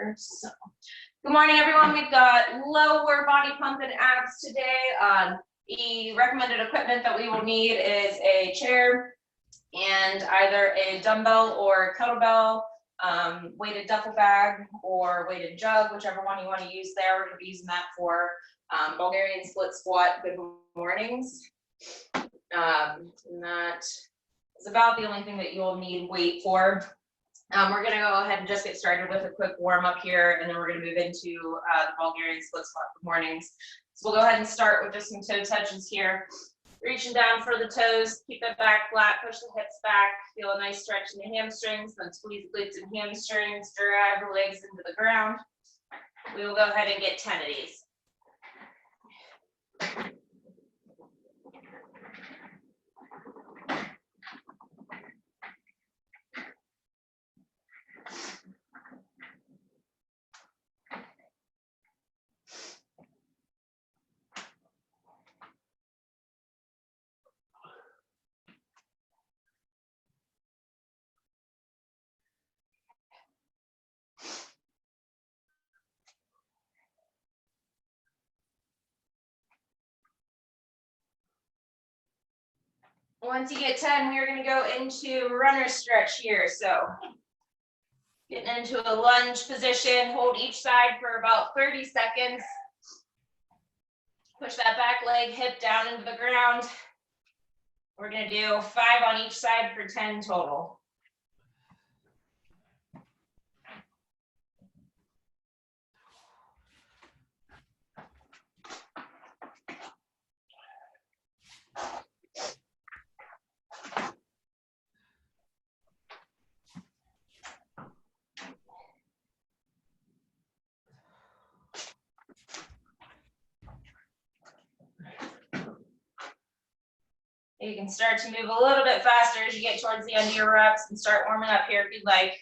here. So, good morning, everyone. We've got lower body pump and abs today. The recommended equipment that we will need is a chair and either a dumbbell or kettlebell, weighted duffel bag or weighted jug, whichever one you want to use there. We're going to be using that for Bulgarian split squat good mornings. And that is about the only thing that you'll need weight for. We're going to go ahead and just get started with a quick warm up here, and then we're going to move into the Bulgarian split squat good mornings. So we'll go ahead and start with just some toe touches here. Reaching down for the toes, keep it back flat, push the hips back, feel a nice stretch in the hamstrings, then squeeze the glutes and hamstrings, drive the legs into the ground. We will go ahead and get 10 of these. Once you get 10, we are going to go into runner stretch here. So getting into a lunge position, hold each side for about 30 seconds. Push that back leg, hip down into the ground. We're going to do 5 on each side for 10 total. You can start to move a little bit faster as you get towards the end of your reps and start warming up here if you'd like.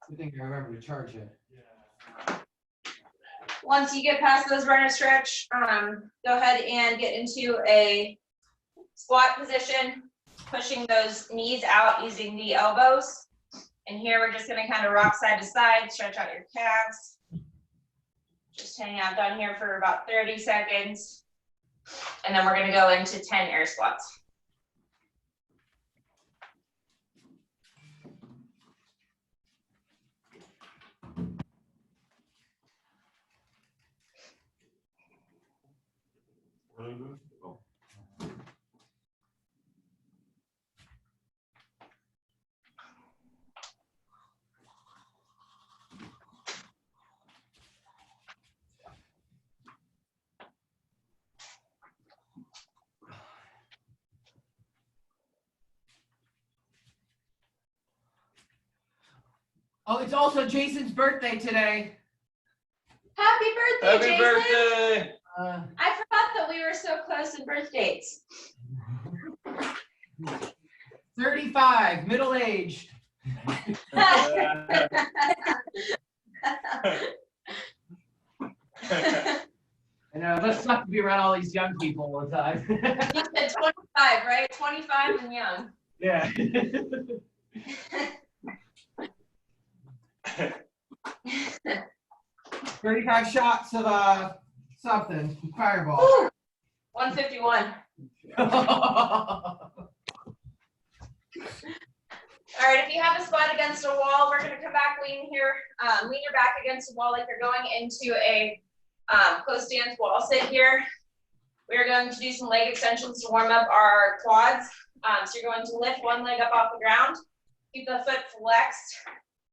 I think I remember to charge it. Once you get past those runner stretch, go ahead and get into a squat position, pushing those knees out using the elbows. And here we're just going to kind of rock side to side, stretch out your calves. Just hang out down here for about 30 seconds. And then we're going to go into 10 air squats. Oh, it's also Jason's birthday today. Happy birthday, Happy Jason! birthday! I forgot that we were so close in birth dates. 35, middle-aged. I I know, let's not be around all these young people all the time. You said 25, right? 25 and young. Yeah. 35 shots of something, fireball. Woo! 151. All right, if you have a spot against a wall, we're going to come back, lean here, lean your back against the wall like you're going into a close stance wall sit here. We're going to do some leg extensions to warm up our quads. So you're going to lift one leg up off the ground, keep the foot flexed.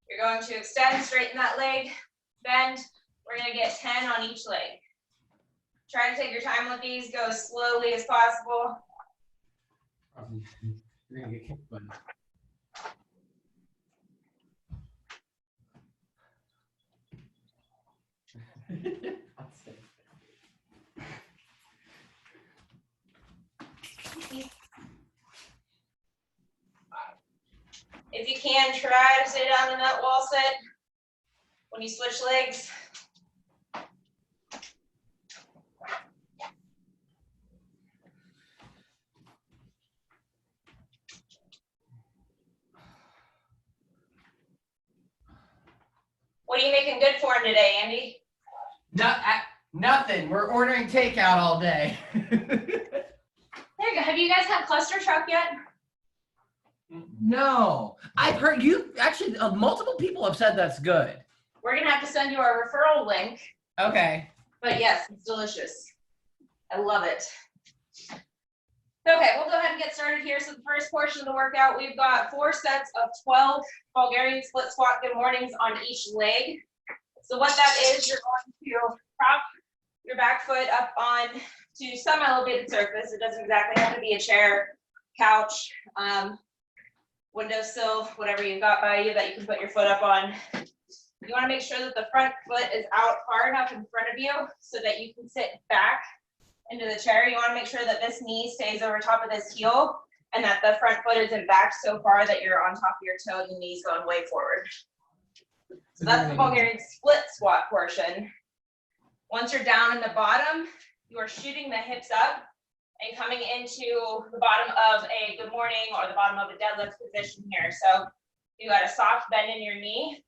You're going to extend, straighten that leg, bend. We're going to get 10 on each leg. Try to take your time with these, go as slowly as possible. You're gonna get kicked by If you can, try to stay down in that wall sit when you switch legs. What are you making good for him today, Andy? Nothing. We're ordering takeout all day. There you go. Have you guys had cluster truck yet? No, I've heard you actually. Multiple people have said that's good. We're gonna have to send you our referral link. Okay. But yes, it's delicious. I love it. Okay, we'll go ahead and get started here. So the first portion of the workout, we've got 4 sets of 12 Bulgarian split squat good mornings on each leg. So what that is, you're going to prop your back foot up on to some elevated surface. It doesn't exactly have to be a chair, couch, windowsill, whatever you've got by you that you can put your foot up on. You want to make sure that the front foot is out far enough in front of you so that you can sit back into the chair. You want to make sure that this knee stays over top of this heel and that the front foot isn't back so far that you're on top of your toe and the knee's going way forward. So that's the Bulgarian split squat portion. Once you're down in the bottom, you are shooting the hips up and coming into the bottom of a good morning or the bottom of a deadlift position here. So you got a soft bend in your knee.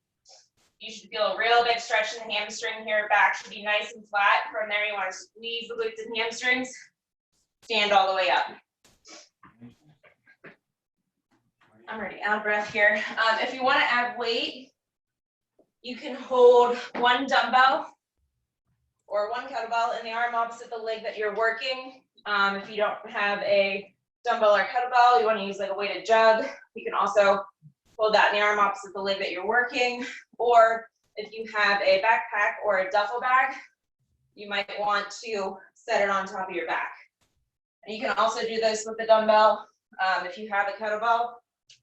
You should feel a real big stretch in the hamstring here. Back should be nice and flat. From there, you want to squeeze the glutes and hamstrings. Stand all the way up. I'm already out of breath here. If you want to add weight, you can hold 1 dumbbell or 1 kettlebell in the arm opposite the leg that you're working. If you don't have a dumbbell or kettlebell, you want to use like a weighted jug. You can also hold that in the arm opposite the leg that you're working. Or if you have a backpack or a duffel bag, you might want to set it on top of your back. And you can also do this with the dumbbell. If you have a kettlebell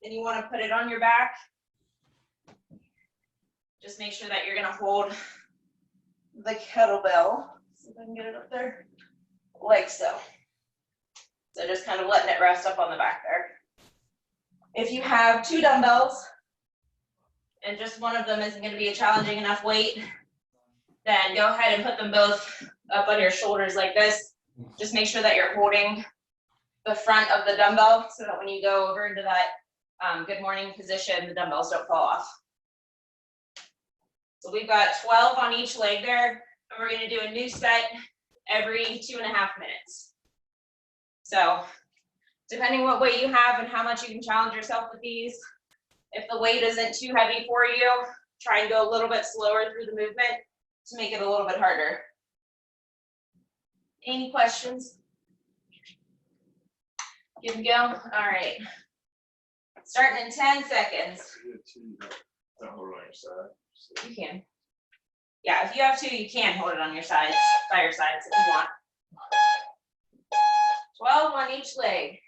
and you want to put it on your back, just make sure that you're going to hold the kettlebell. See if I can get it up there. Like so. So just kind of letting it rest up on the back there. If you have 2 dumbbells and just one of them isn't going to be a challenging enough weight, then go ahead and put them both up on your shoulders like this. Just make sure that you're holding the front of the dumbbell so that when you go over into that good morning position, the dumbbells don't fall off. So we've got 12 on each leg there, and we're going to do a new set every 2.5 minutes. So depending what weight you have and how much you can challenge yourself with these, if the weight isn't too heavy for you, try and go a little bit slower through the movement to make it a little bit harder. Any questions? Give and go. All right. Starting in 10 seconds. You can. Yeah, if you have to, you can hold it on your sides, by your sides if you want. 12 on each leg.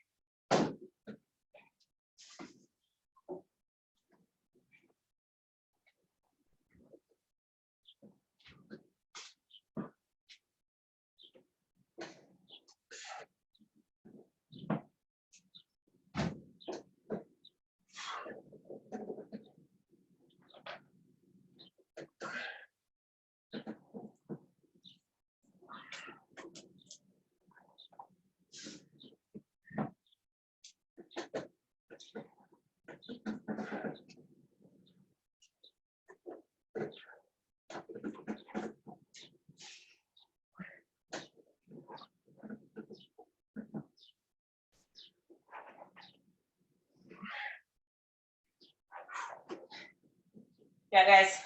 Yeah, guys.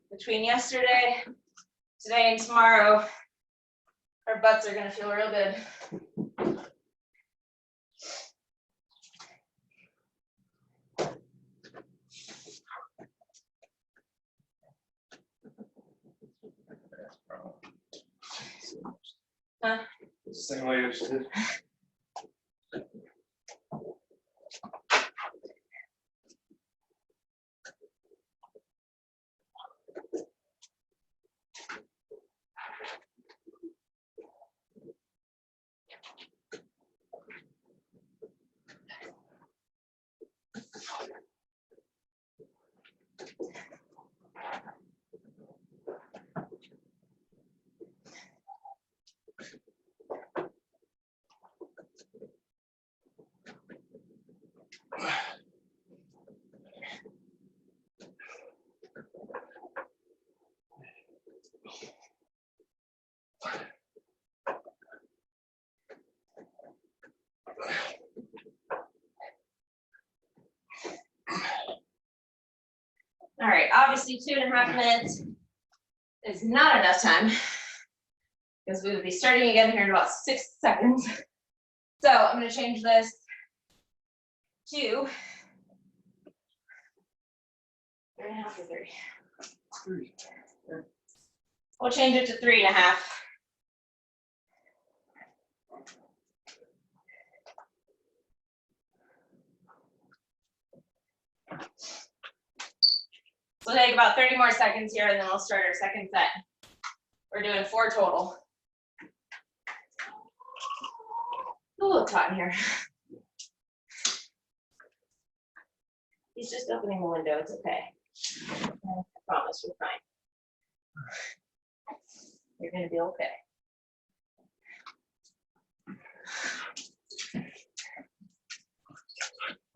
Between yesterday, today, and tomorrow, our butts are gonna feel real good. Huh? Same way as obviously 2.5 minutes is not enough time because we would be starting again here in about 6 seconds. So I'm going to change this to 3.5 or 3. 3. We'll change it to 3.5. So we'll take about 30 more seconds here and then we'll start our second set. We're doing 4 total. Ooh, it's hot in here. He's just opening the window, it's okay. I promise you're fine. You're gonna be okay.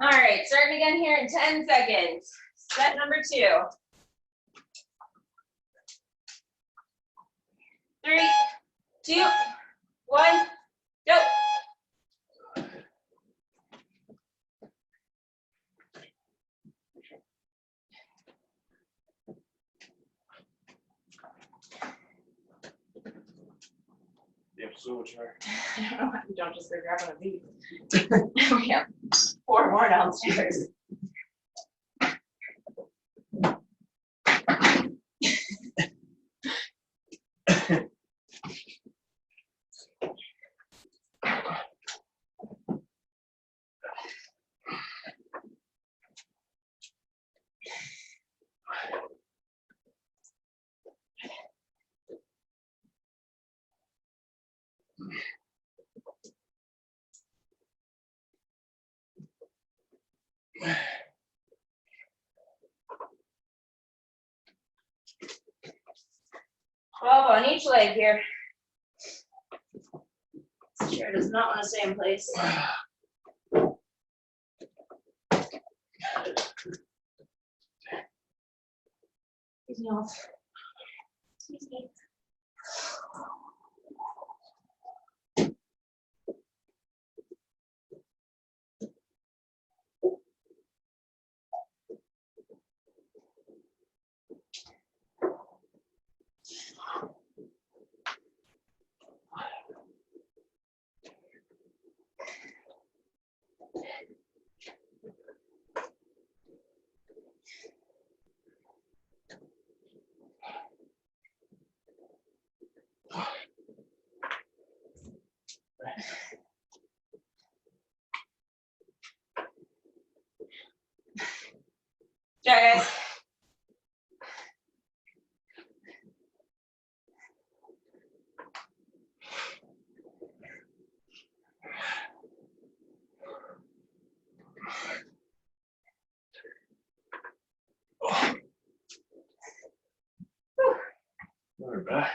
All right, starting again here in 10 seconds. Set number 2. 3, 2, 1, go. You have so much hard. I don't know, you don't just go grab a beat. We have 4 more downstairs. On each leg here. This chair does not want to stay in place. Excuse me. Excuse me. Try, guys. We're back.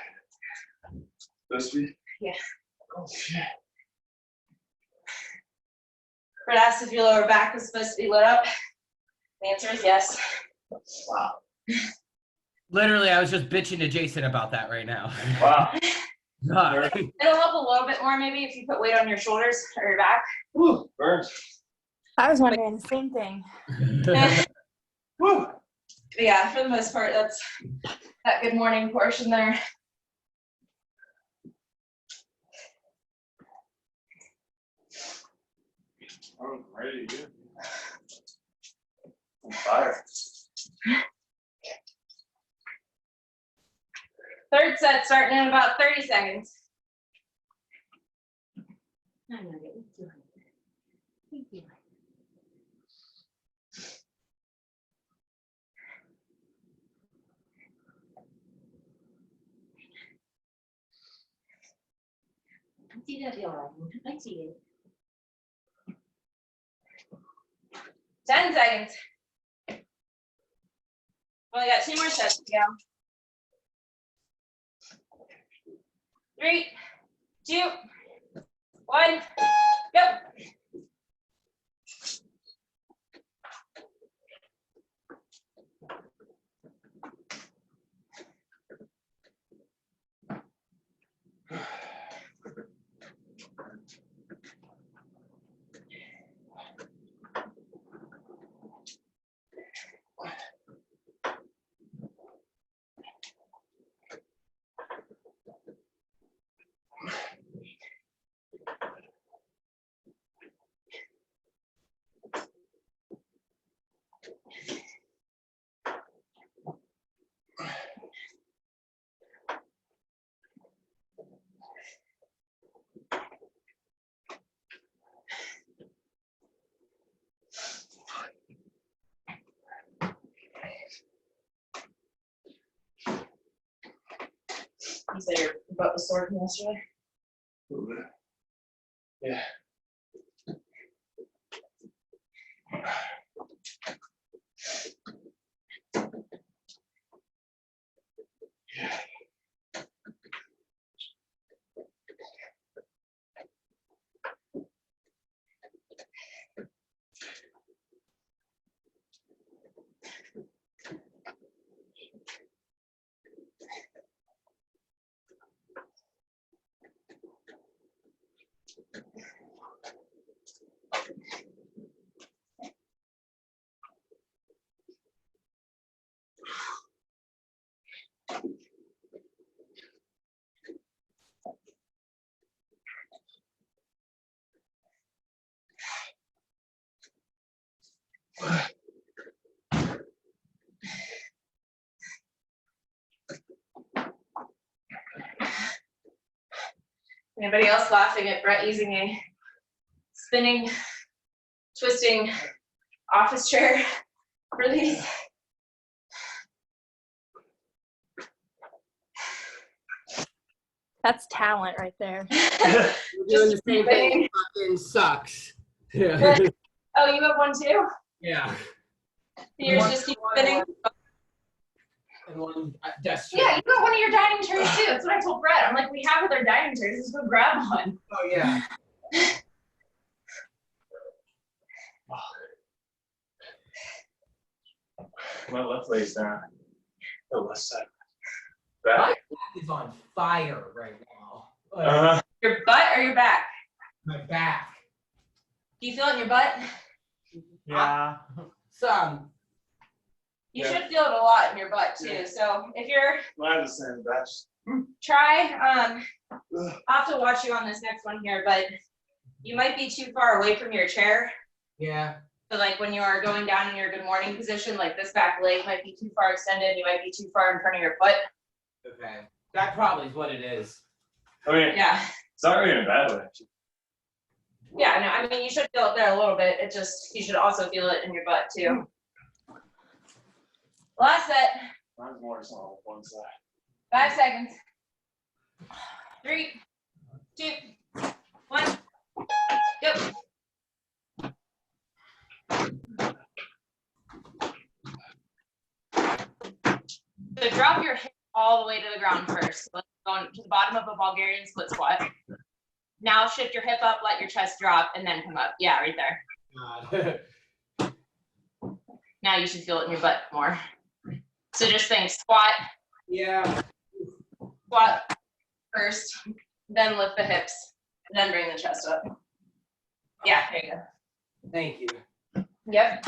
This week? Yeah. Okay. Fred asked if your lower back was supposed to be lit up. The answer is yes. Wow. Literally, I was just bitching to Jason about that right now. Wow. God. It'll help a little bit more maybe if you put weight on your shoulders or your back. Woo, burns. I was wondering the same thing. Woo. But yeah, for the most part, that's that good morning portion there. I'm ready to go. I'm fired. Third set starting in about 30 seconds. I'm gonna get with you. Thank you. I see it. 10 seconds. Only got 2 more sets to go. 3, 2, 1, go. say your butt was sore from yesterday? A little bit. Yeah. Anybody else laughing at Brett using a spinning, twisting office chair for these? That's talent right there. Doing the same thing. spinning. Fucking sucks. Yeah. Oh, you have one too? Yeah. Yours just keep spinning? And one desk chair. Yeah, you got one of your dining chairs too. That's what I told Brett. I'm like, we have other dining chairs. Just go grab one. Oh yeah. My left leg's down. The left side. Back. It's on fire right now. Like, Your butt or your back? my back. Do you feel it in your butt? Yeah. Some. You Yeah. should feel it a lot in your butt too. Yeah. So if you're Mine's the same best. try, I'll have to watch you on this next one here, but you might be too far away from your chair. Yeah. So like when you are going down in your good morning position, like this back leg might be too far extended. You might be too far in front of your foot. Okay. That probably is what it is. I mean, Yeah. it's not really in a bad way. Yeah, no, I mean, you should feel it there a little bit. It just, you should also feel it in your butt too. Last set, Mine's more so on one side. 5 seconds. 3, 2, 1, go. So drop your hip all the way to the ground first. Let's go to the bottom of a Bulgarian split squat. Now shift your hip up, let your chest drop, and then come up. Yeah, right there. God. Now you should feel it in your butt more. So just think squat, Yeah. squat first, then lift the hips, then bring the chest up. Yeah, there you go. Thank you. Yep.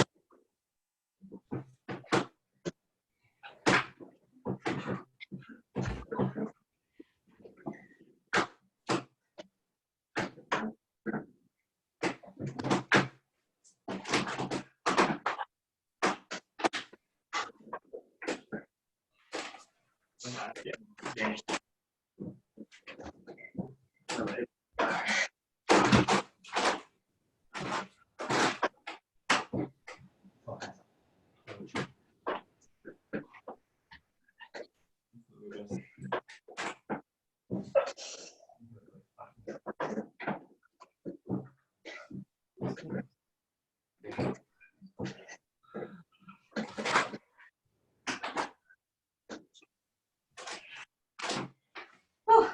Whew.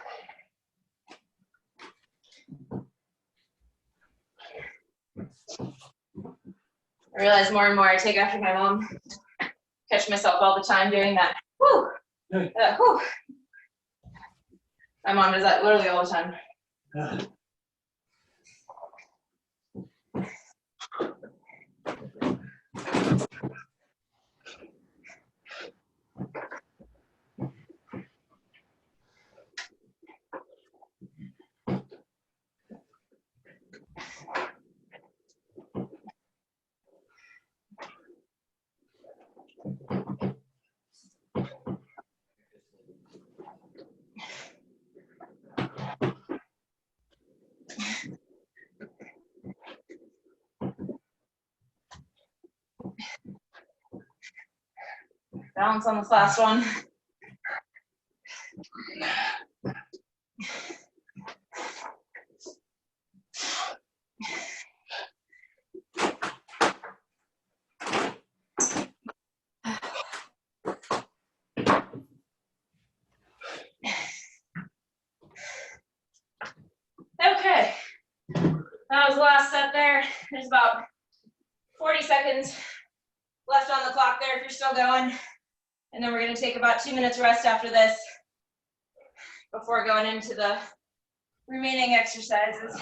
I realize more and more I take after my mom. Catch myself all the time doing that. Whew. Whew. My mom does that literally all the time. Balance on this last one. was the last set there. There's about 40 seconds left on the clock there if you're still going. And then we're gonna take about 2 minutes rest after this before going into the remaining exercises.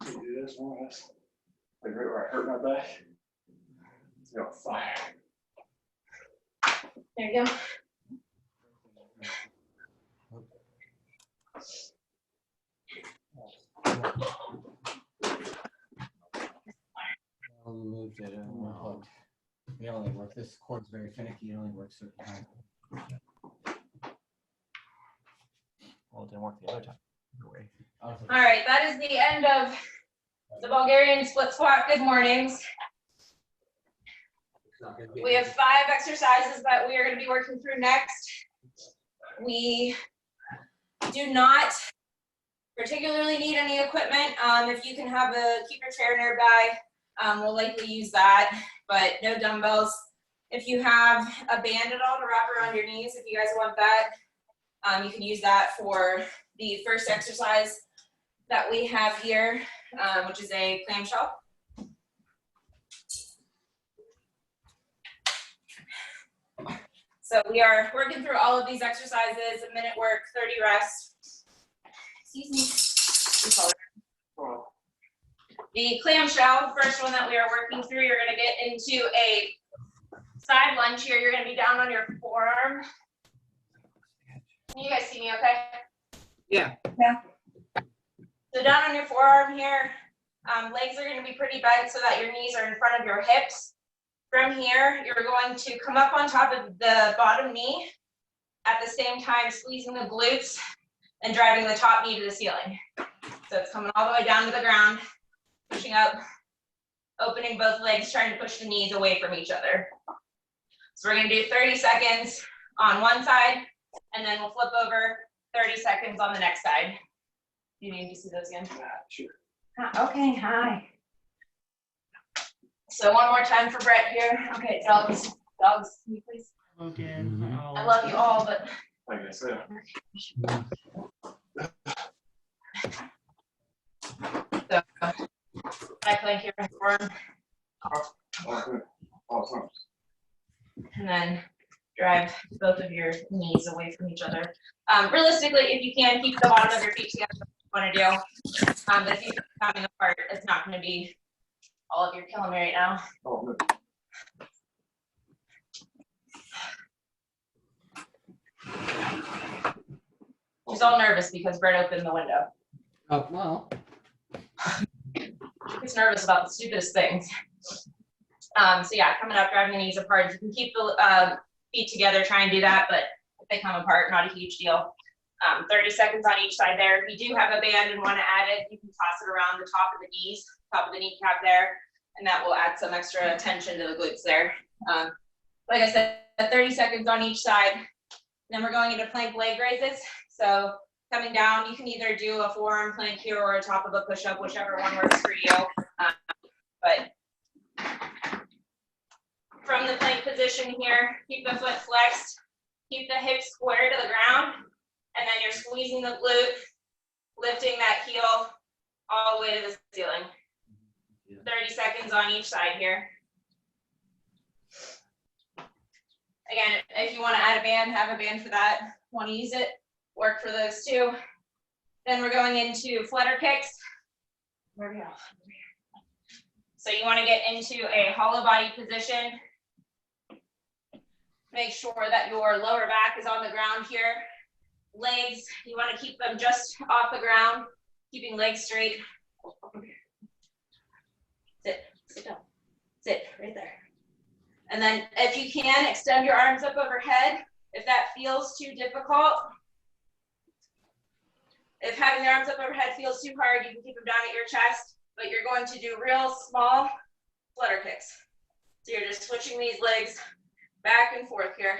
Do this one last. Like right where I hurt my back. It's got fire. There you go. You moved it. Unplugged. It only works. This cord's very finicky. It only works certain times. Well, it didn't work the other time. All right, that is the end of the Bulgarian split squat. Good mornings. We have 5 exercises that we are going to be working through next. We do not particularly need any equipment. If you can have keep your chair nearby, we'll likely use that, but no dumbbells. If you have a band at all to wrap around your knees, if you guys want that, you can use that for the first exercise that we have here, which is a clam shell. So we are working through all of these exercises, a minute work, 30 rest. Excuse me. The clam shell, first one that we are working through, you're gonna get into a side lunge here. You're gonna be down on your forearm. Can you guys see me okay? Yeah. So down on your forearm here, legs are gonna be pretty bent so that your knees are in front of your hips. From here, you're going to come up on top of the bottom knee, at the same time squeezing the glutes and driving the top knee to the ceiling. So it's coming all the way down to the ground, pushing up, opening both legs, trying to push the knees away from each other. So we're gonna do 30 seconds on one side, and then we'll flip over 30 seconds on the next side. Do you need to see those again? Sure. Okay, hi. So one more time for Brett here. Okay, dogs, can you please? I love you all, but. Like I said. So, I plank here for him, Awesome. and then drive both of your knees away from each other. Realistically, if you can, keep the bottom of your feet together, what you want to do. But if you're coming apart, it's not going to be all of your killing me right now. Oh, no. She's all nervous because Brett opened the window. Oh, well. She's nervous about the stupidest things. So yeah, coming up, driving the knees apart. If you can keep the feet together, try and do that, but if they come apart, not a huge deal. 30 seconds on each side there. If you do have a band and want to add it, you can toss it around the top of the knees, top of the kneecap there, and that will add some extra tension to the glutes there. Like I said, 30 seconds on each side. Then we're going into plank leg raises. So coming down, you can either do a forearm plank here or a top of a push-up, whichever one works for you. But from the plank position here, keep the foot flexed, keep the hips square to the ground, and then you're squeezing the glute, lifting that heel all the way to the ceiling. 30 seconds on each side here. Again, if you want to add a band, have a band for that. Want to use it, work for those too. Then we're going into flutter kicks. Where are we at? So you want to get into a hollow body position. Make sure that your lower back is on the ground here. Legs, you want to keep them just off the ground, keeping legs straight. Sit down, sit right there. And then if you can, extend your arms up overhead. If that feels too difficult, if having the arms up overhead feels too hard, you can keep them down at your chest, but you're going to do real small flutter kicks. So you're just switching these legs back and forth here.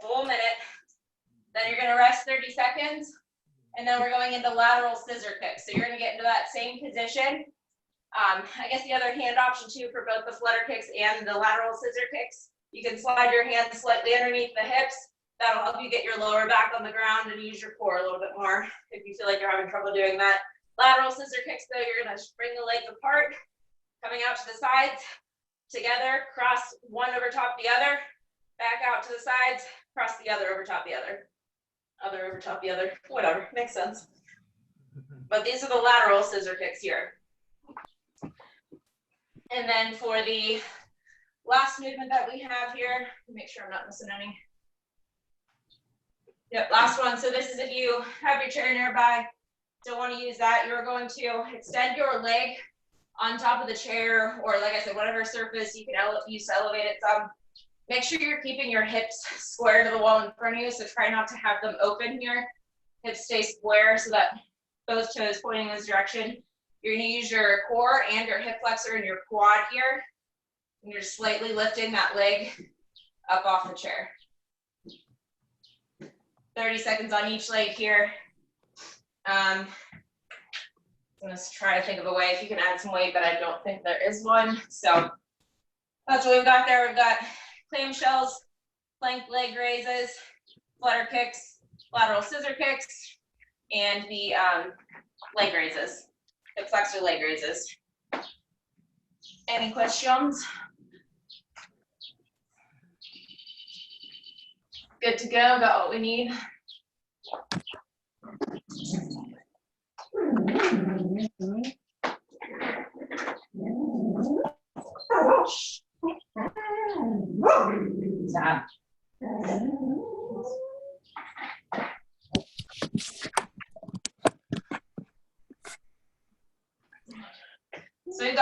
Full minute. Then you're going to rest 30 seconds, and then we're going into lateral scissor kicks. So you're going to get into that same position. I guess the other hand option too for both the flutter kicks and the lateral scissor kicks, you can slide your hands slightly underneath the hips That'll help you get your lower back on the ground and use your core a little bit more if you feel like you're having trouble doing that. Lateral scissor kicks, though, you're gonna bring the legs apart, coming out to the sides, together, cross one over top the other, back out to the sides, cross the other over top the other over top the other, whatever, makes sense. But these are the lateral scissor kicks here. And then for the last movement that we have here, make sure I'm not missing any. Yep, last one. So this is if you have your chair nearby, don't want to use that, you're going to extend your leg on top of the chair, or like I said, whatever surface you can use to elevate it some. Make sure you're keeping your hips square to the wall in front of you, so try not to have them open here. Hips stay square so that both toes pointing in this direction. You're going to use your core and your hip flexor and your quad here. And you're slightly lifting that leg up off the chair. 30 seconds on each leg here. I'm going to try to think of a way if you can add some weight, but I don't think there is one. So that's what we've got there. We've got clam shells, plank leg raises, flutter kicks, lateral scissor kicks, and the leg raises, the flexor leg raises. Any questions? Good to go, got what we need. Stop. So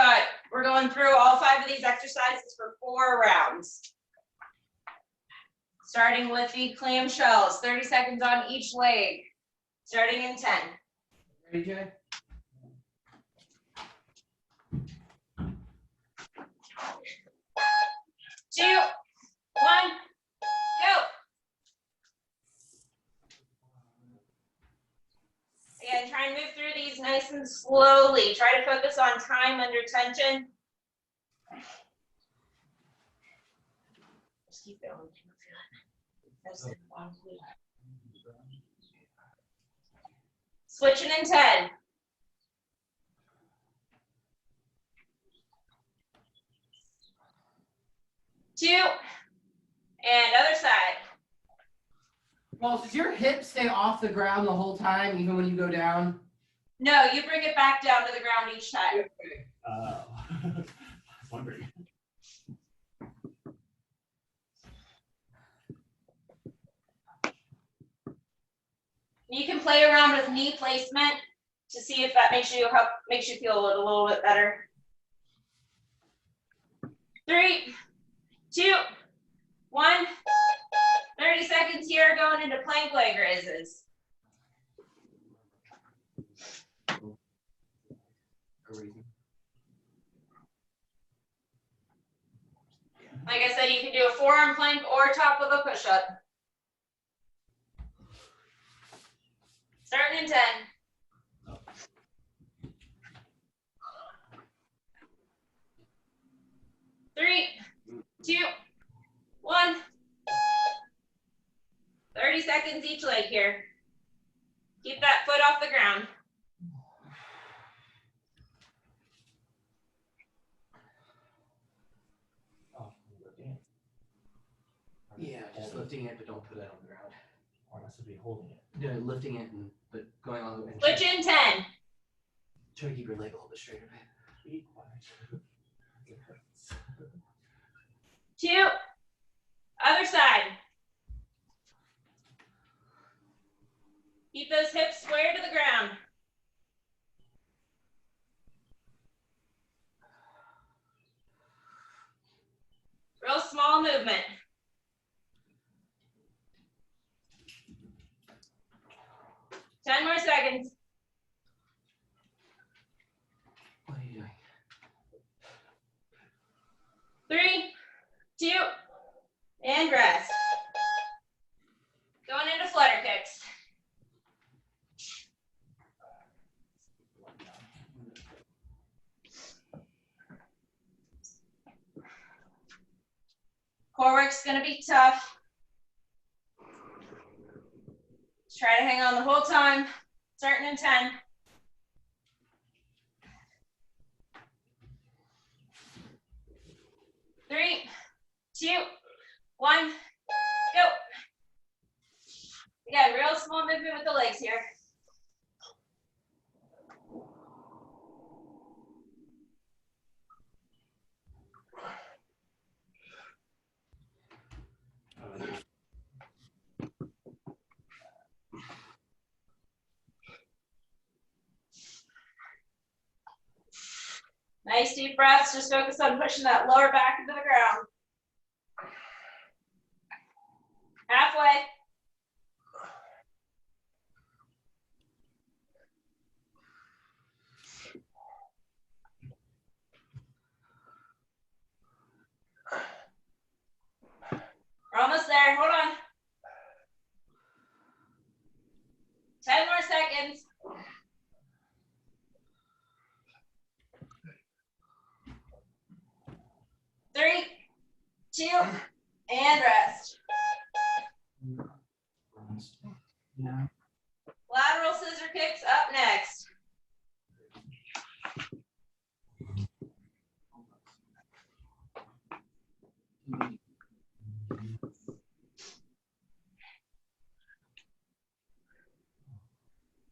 we're going through all 5 of these exercises for 4 rounds. Starting with the clam shells, 30 seconds on each leg, starting in 10. Ready, Jay? 2, 1, go. Again, try and move through these nice and slowly. Try to focus on time under tension. Just keep going. Switching in 10. 2, and other side. Well, does your hip stay off the ground the whole time, even when you go down? No, you bring it back down to the ground each time. I was wondering. You can play around with knee placement to see if that makes you feel a little bit better. 3, 2, 1. 30 seconds here going into plank leg raises. Like I said, you can do a forearm plank or top of a push-up. Starting in 10. 3, 2, 1. 30 seconds each leg here. Keep that foot off the ground. Yeah, just lifting it, but don't put it on the ground. Or unless it'd be holding it. Yeah, lifting it, but going on the Switch in 10. Try to keep your leg a little bit straighter. Be quiet. It hurts. 2. Other side. Keep those hips square to the ground. Real small movement. Ten more seconds. What are you doing? 3, 2, and rest. Going into flutter kicks. Core work's gonna be tough. Try to hang on the whole time. Starting in 10. 3, 2, 1, go. Again, real small movement with the legs here. Nice deep breaths. Just focus on pushing that lower back into the ground. Halfway. We're almost there. Hold on. 10 more seconds. 3, 2, and rest. Yeah. Lateral scissor kicks up next.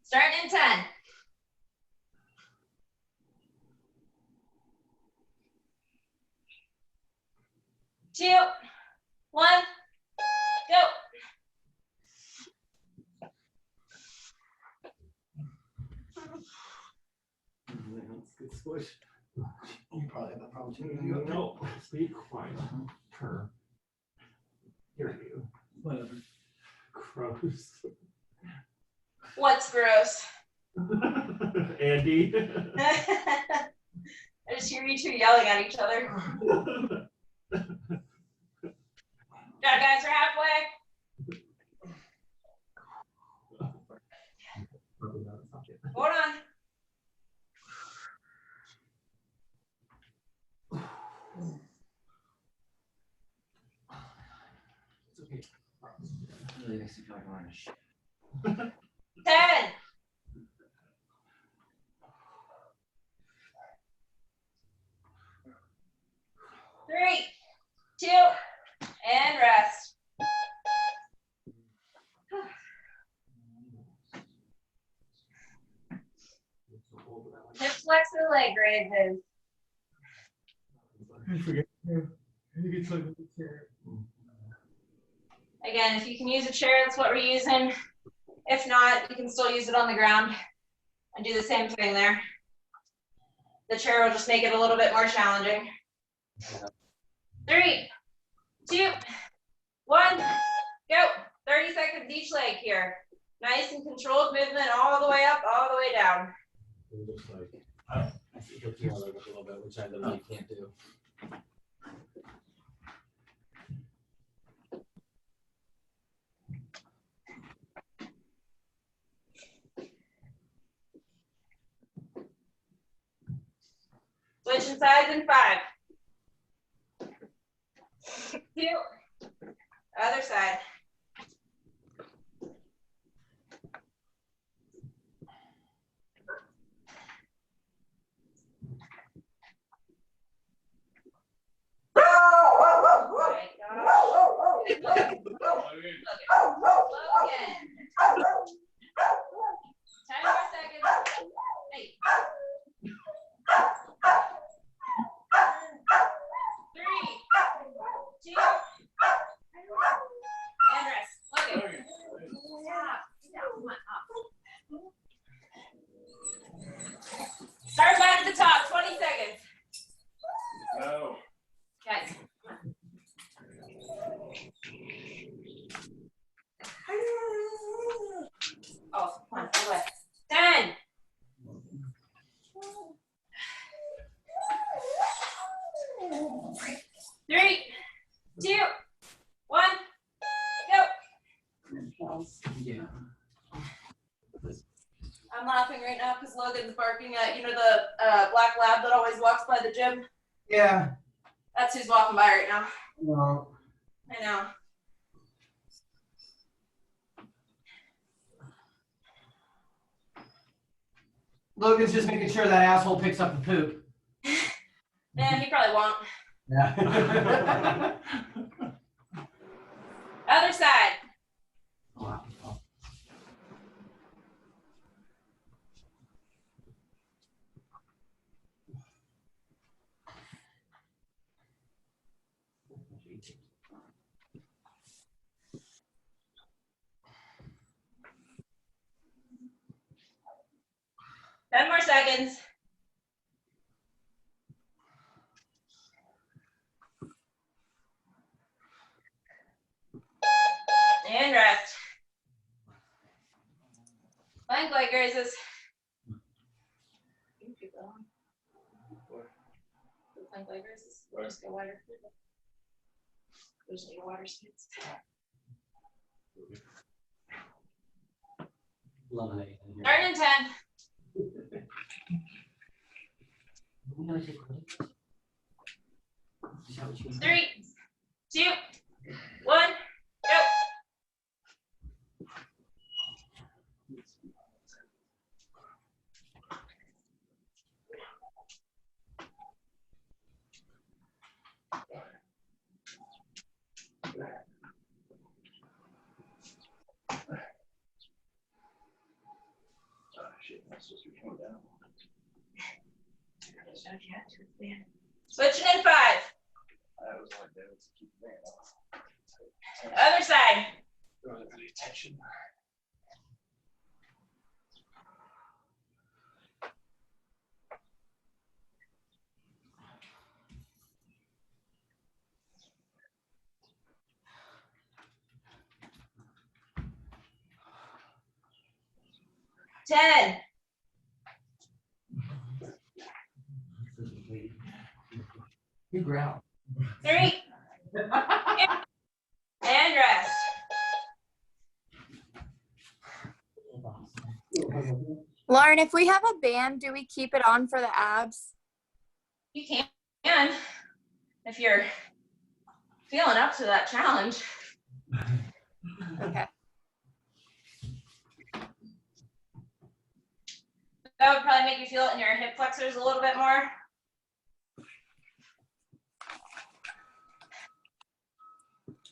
Starting in 10. 2, 1, go. Good squish. You probably have that problem too. No, be quiet. Her. Here you. Whatever. Gross. What's gross? Andy. I just hear you two yelling at each other. Yeah, guys, we're halfway. Hold on. It's okay. Really makes me feel like I'm on a ship. 10. 3, 2, and rest. Hip flexor leg raises. I forget. You get stuck with the chair. Again, if you can use a chair, that's what we're using. If not, you can still use it on the ground and do the same thing there. The chair will just make it a little bit more challenging. 3, 2, 1, go. 30 seconds each leg here. Nice and controlled movement all the way up, all the way down. It looks like, I think it's more like a little bit, which I literally can't do. Switching sides in 5, 2, other side. Start back at the top, 20 seconds. No. Guys. Oh, come on, go away. 10. 3, 2, 1, go. Yeah. I'm laughing right now because Logan's barking at, you know, the black lab that always walks by the gym? Yeah. That's who's walking by right now. No. I know. Logan's just making sure that asshole picks up the poop. Yeah, he probably won't. Yeah. Other side. Wow. Ten more seconds. And rest. Plank leg raises. You can keep going. The plank leg raises. We'll just go wider. There's any water skates. Loving it. Starting in 10. We gonna take breaks? Is that what you mean? 3, 2, 1, go. Oh, shit, that's supposed to be coming down. Switching in 5. I was like that to keep it there. Other side. Going for the attention. Ten. You growl. 3. And rest. Lauren, if we have a band, do we keep it on for the abs? You can, if you're feeling up to that challenge. Okay. That would probably make you feel it in your hip flexors a little bit more.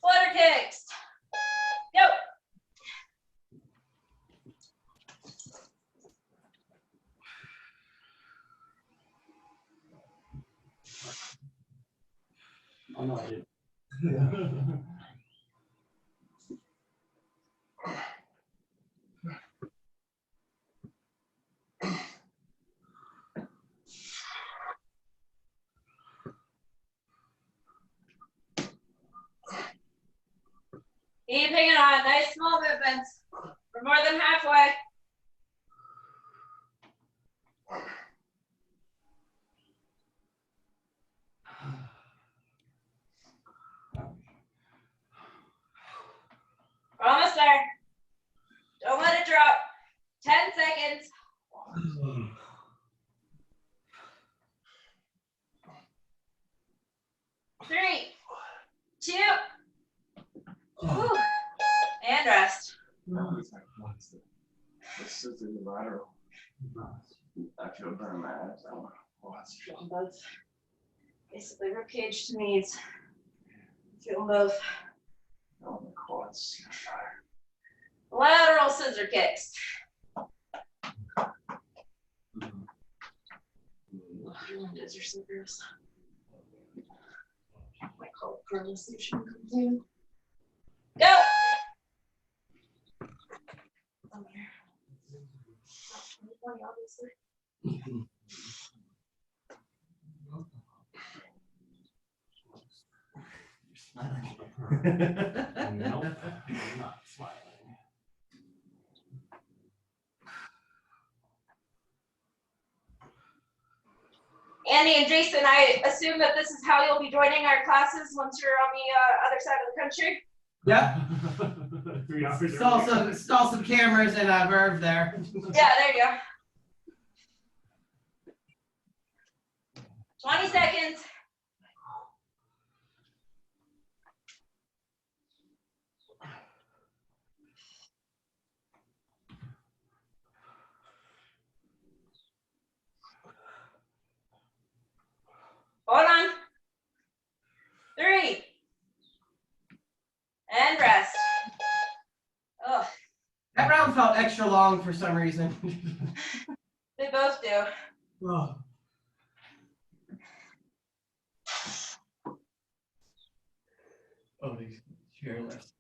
Flutter kicks. Go. Oh, no, I didn't. Keep hanging on. Nice small movements. We're more than halfway. Almost there. Don't let it drop. 10 seconds. 3, 2, whew, and rest. This is the lateral. I feel burn my abs. I don't know what's Feeling both. Basically, rib cage to knees. Feeling both. on the quads. Lateral scissor kicks. Does your scissors? I call it paralyzation complete. Go! Over here. Not 2020, obviously. Nope, I'm not smiling. Andy and Jason, I assume that this is how you'll be joining our classes once you're on the other side of the country. Yep. 3 hours. Install some cameras and Verve there. Yeah, there you go. 20 seconds. down felt extra long for some reason. They both do. Oh. Oh, these chair lifts.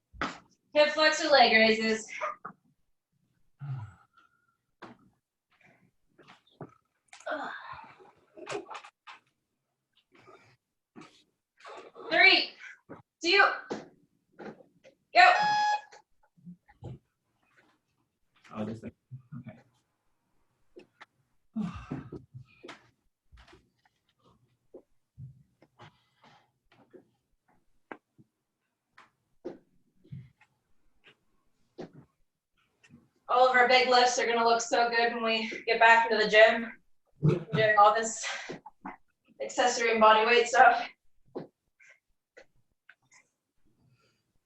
Hip flexor leg raises. Three, two, go. Oh, just like, okay. All of our big lifts are gonna look so good when we get back into the gym, doing all this accessory and body weight stuff.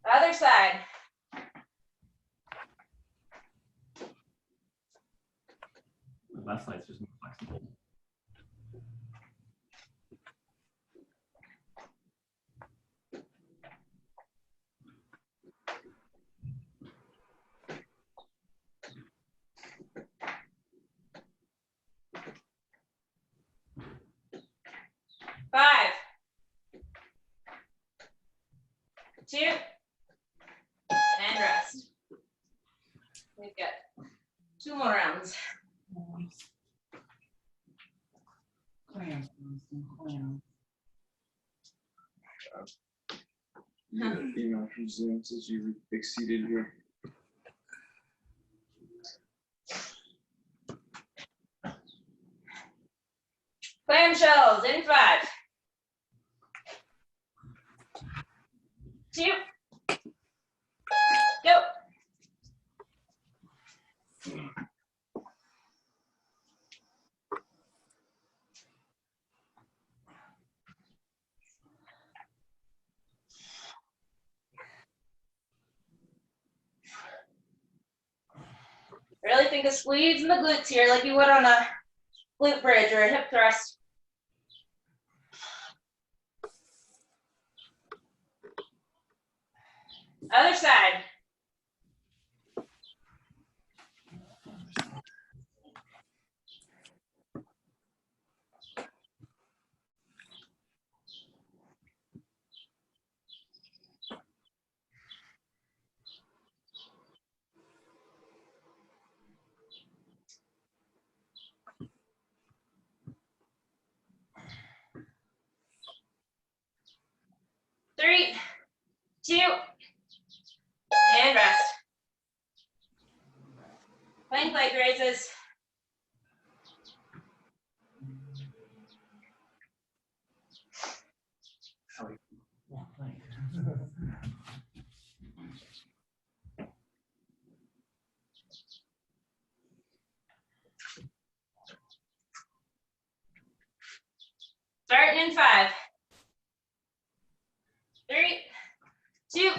The other side. The left side's just more flexible. Five, two, and rest. We've got 2 more rounds. Email from Zoom says you exceeded your. Clam shells in 5, 2, go. Really think of squeeze in the glutes here like you would on a glute bridge or a hip thrust. Other side. Three, two, and rest. Plank leg raises. Starting in 5, 3, 2,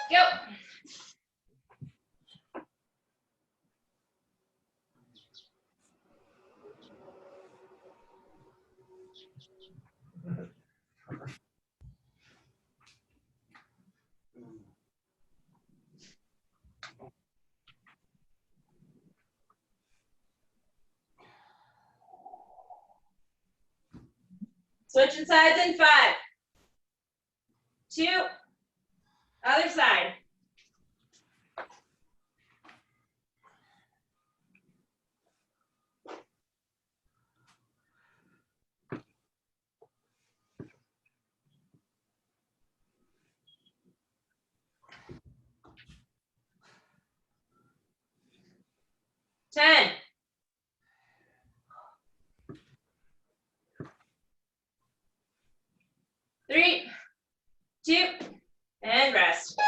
go. Switching sides in 5, 2, other side. Ten. 3, 2, and rest.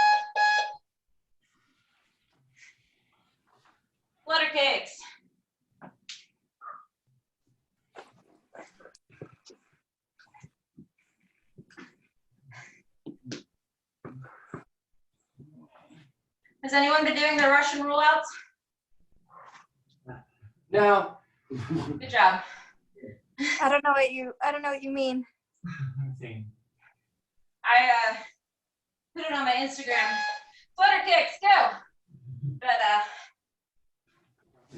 Flutter kicks. Has anyone been doing their Russian rollouts? No. Good job. I don't know what you mean. I put it on my Instagram. Flutter kicks, go.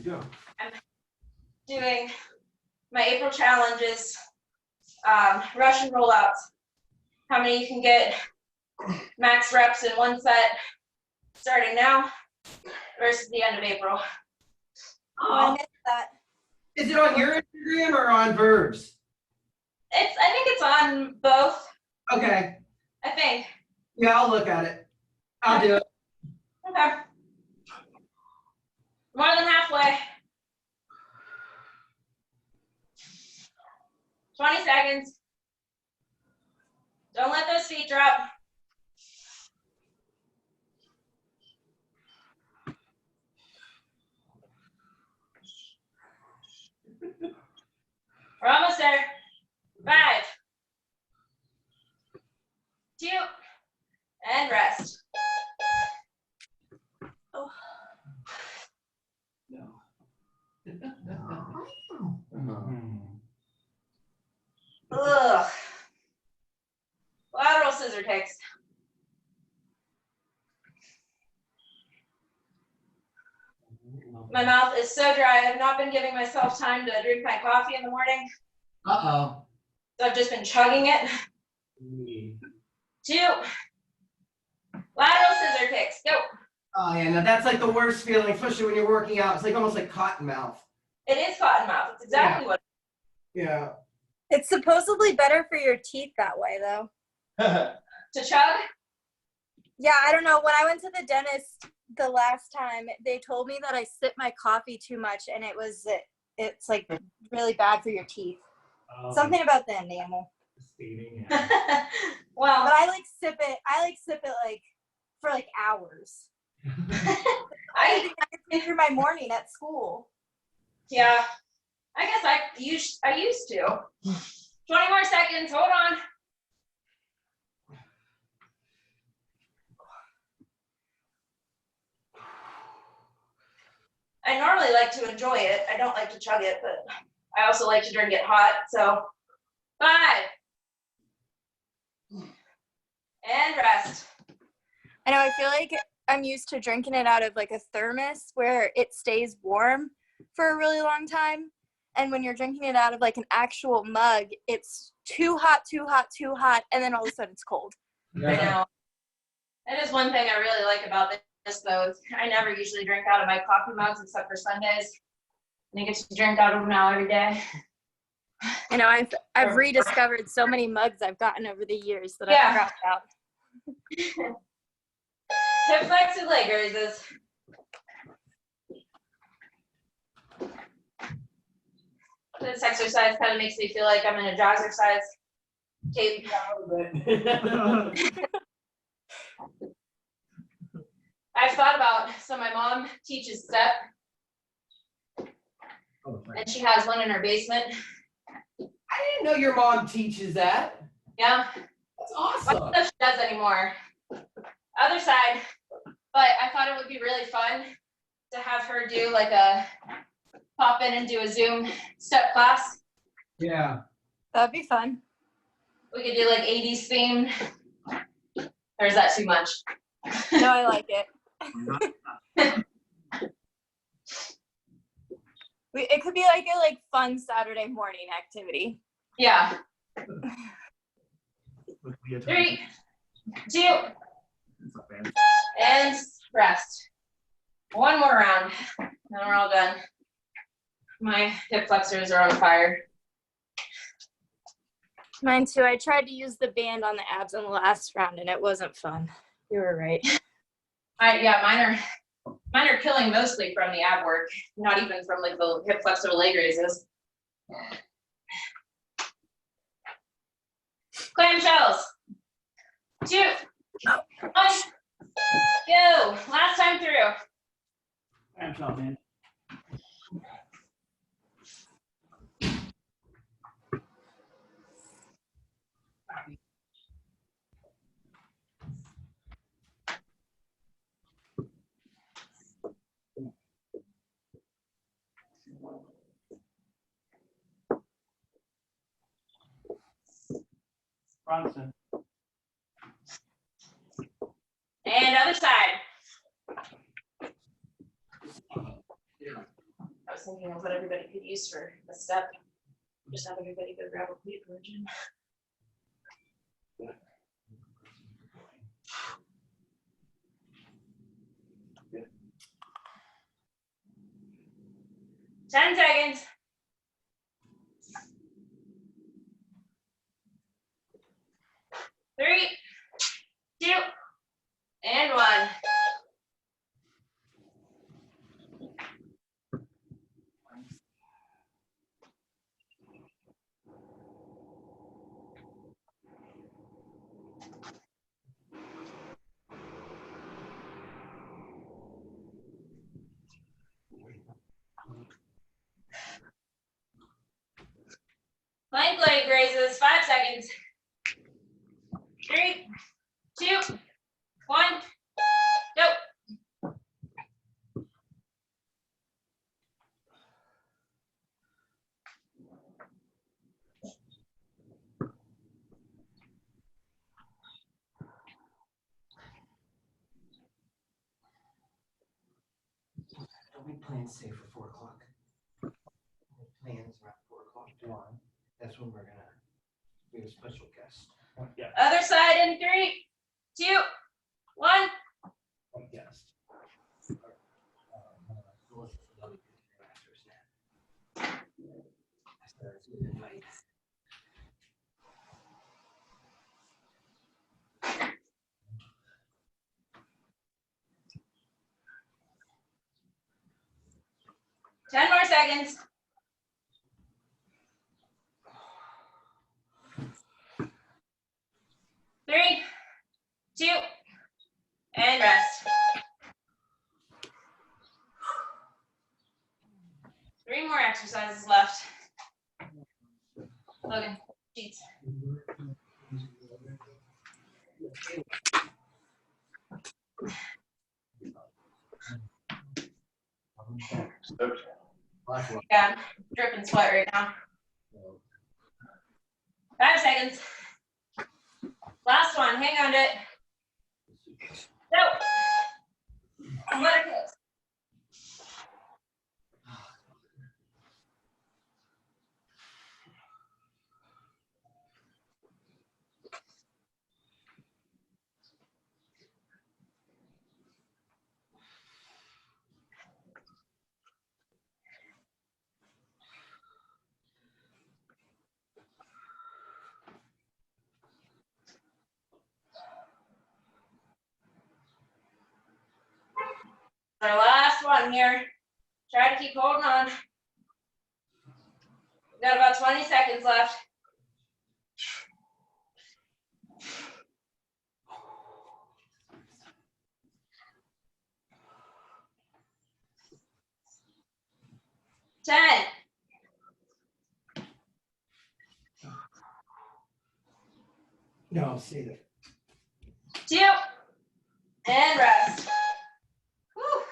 Good go. Doing my April challenges, Russian rollouts. How many you can get max reps in one set starting now versus the end of April. I missed that. Is it on your Instagram or on Verb's? I think it's on both, Okay. I think. Yeah, I'll look at it. I'll do it. Okay. More than halfway. 20 seconds. Don't let those feet drop. We're almost there. 5, 2, and rest. No. Ugh. Lateral scissor kicks. My mouth is so dry. I have not been giving myself time to drink my coffee in the morning. Uh-oh. So I've just been chugging it. 2. Lateral scissor kicks. Go. Oh, yeah, no, that's like the worst feeling, especially when you're working out. It's like almost like cotton mouth. It is cotton mouth. It's exactly what. Yeah. It's supposedly better for your teeth that way, though. To chug? Yeah, I don't know. When I went to the dentist the last time, they told me that I sip my coffee too much, and it's like really bad for your teeth. Something about the enamel. Well, But I sip it like for like hours. I get through my morning at school. yeah. I guess I used to. 20 more seconds. Hold on. I normally like to enjoy it. I don't like to chug it, but I also like to drink it hot. So 5. And rest. I know, I feel like I'm used to drinking it out of like a thermos where it stays warm for a really long time. And when you're drinking it out of like an actual mug, it's too hot, and then all of a sudden it's cold. I know. That is one thing I really like about this, though. I never usually drink out of my coffee mugs except for Sundays. And I get to drink out of them now every day. I know, I've rediscovered so many mugs I've gotten over the years that Yeah. I forgot about. Hip flexor leg raises. This exercise kind of makes me feel like I'm in a jazzercise tape. I've thought about, so my mom teaches step, and she has one in her basement. I didn't know your mom teaches that. Yeah, That's I awesome. don't know if she does anymore. Other side, but I thought it would be really fun to have her do like a pop in and do a Zoom step class. Yeah. That'd be fun. We could do like 80s themed. Or is that too much? No, I like it. It could be like a fun Saturday morning activity. Yeah. 3, 2, and rest. One more round, then we're all done. My hip flexors are on fire. Mine too. I tried to use the band on the abs in the last round and it wasn't fun. You were right. Yeah, mine are killing mostly from the ab work, not even from like the hip flexor leg raises. Clam shells. 2, 1, go. Last time through. Clam shell, man. Bronson. And other side. thinking of what everybody could use for a step. Just have everybody go grab a cleat for a gym. Yeah. 10 seconds. 3, 2, and 1. Plank leg raises, 5 seconds. 3, 2, 1, go. Don't we plan safe for 4 o'clock? Plans around 4 o'clock. That's when we're gonna be a special guest. Yeah. Other side in 3, 2, 1. Yes. Ten more seconds. 3, 2, and rest. 3 more exercises left. Logan, sheets. Yeah, I'm dripping sweat right now. 5 seconds. Last one, hang on to it. Go. Let it close. Our last one here. Try to keep holding on. We've got about 20 seconds left. Ten. 2, and rest. Whew.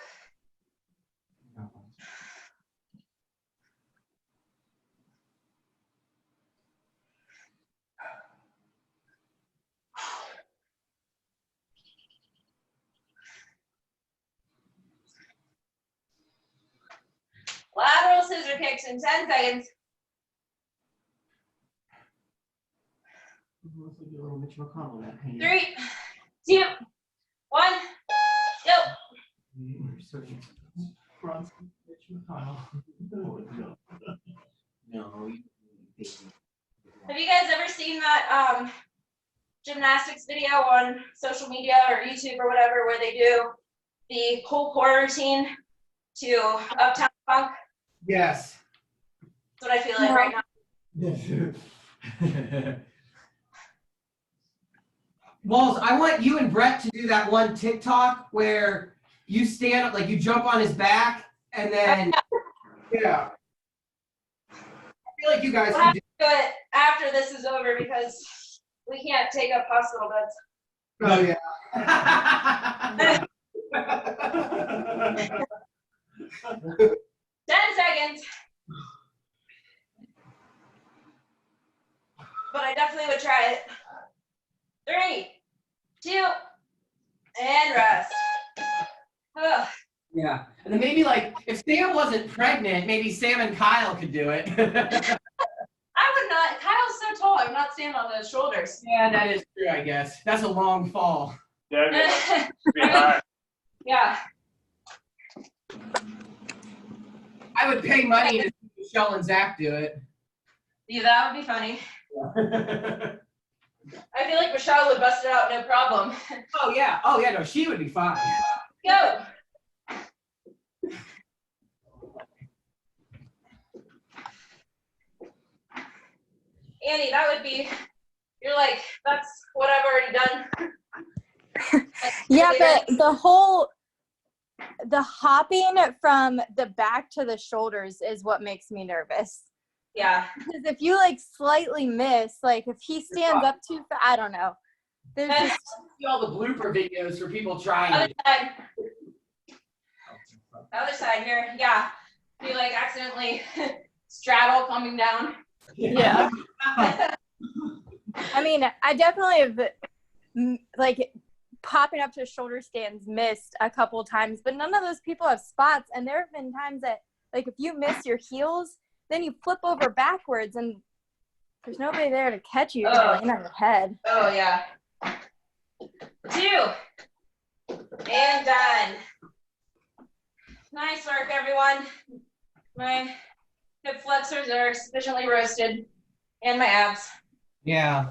Lateral scissor kicks in 10 seconds. Looks like a little Mitch McConnell that pain. 3, 2, 1, go. Mitch McConnell. No. Have you guys ever seen that gymnastics video on social media or YouTube or whatever where they do the whole core routine to Uptown Funk? Yes. That's what I feel like right now. Walls, I want you and Brett to do that one TikTok where you stand up, like you jump on his back, and then, yeah. I feel like you guys We'll can have do. to do it after this is over because we can't take up hospital beds. Oh, yeah. 10 seconds. But I definitely would try it. 3, 2, and rest. Ugh. Yeah. And then maybe like if Sam wasn't pregnant, maybe Sam and Kyle could do it. I would not. Kyle's so tall. I would not stand on those shoulders. Yeah, that is true, I guess. That's a long fall. Yeah, it'd be high. Yeah. I would pay money to see Michelle and Zach do it. Yeah, that would be funny. I feel like Michelle would bust it out, no problem. Oh yeah, no, she would be fine. Go. Annie, that would be, you're like, that's what I've already done. Yeah, but the hopping from the back to the shoulders is what makes me nervous. Yeah. Because if you like slightly miss, like if he stands up too fast, I don't know. There's just See all the blooper videos for people trying Other it. side. Other side here. Yeah. You like accidentally straddle coming down. yeah. I mean, I definitely have like popping up to shoulder stands missed a couple times, but none of those people have spots. And there have been times that like if you miss your heels, then you flip over backwards and there's nobody there to catch you. You're laying on your head. Oh yeah. 2. And done. Nice work, everyone. My hip flexors are sufficiently roasted, and my abs. Yeah.